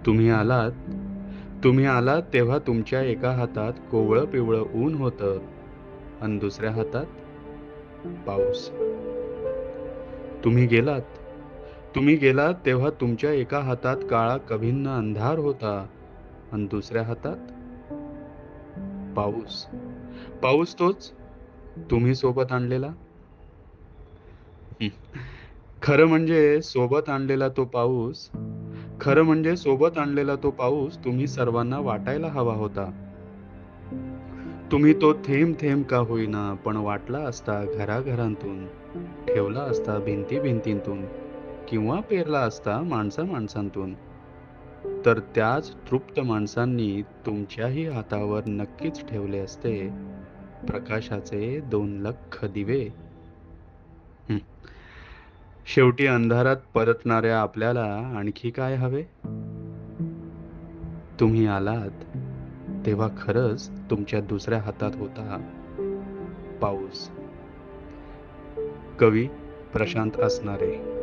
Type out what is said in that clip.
तुम्ही आलात तेव्हा तुमच्या एका हातात कोवळं पिवळं ऊन होतं आणि दुसऱ्या हातात पाऊस. तुम्ही गेलात तुम्ही गेलात तेव्हा तुमच्या एका हातात काळा कभिन्न अंधार होता आणि दुसऱ्या हातात पाऊस. पाऊस तोच तुम्ही सोबत आणलेला. हं. खरं म्हणजे सोबत आणलेला तो पाऊस खरं म्हणजे सोबत आणलेला तो पाऊस तुम्ही सर्वांना वाटायला हवा होता. तुम्ही तो थेंब थेंब का होईना पण वाटला असता घराघरांतून, ठेवला असता भिंती भिंतीतून किंवा पेरला असता माणसा माणसांतून, तर त्याच तृप्त माणसांनी तुमच्याही हातावर नक्कीच ठेवले असते प्रकाशाचे 2 लख दिवे. हं. शेवटी अंधारात परतणाऱ्या आपल्याला आणखी काय हवे? तुम्ही आलात तेव्हा खरंच तुमच्या दुसऱ्या हातात होता पाऊस. कवी प्रशांत असणारे.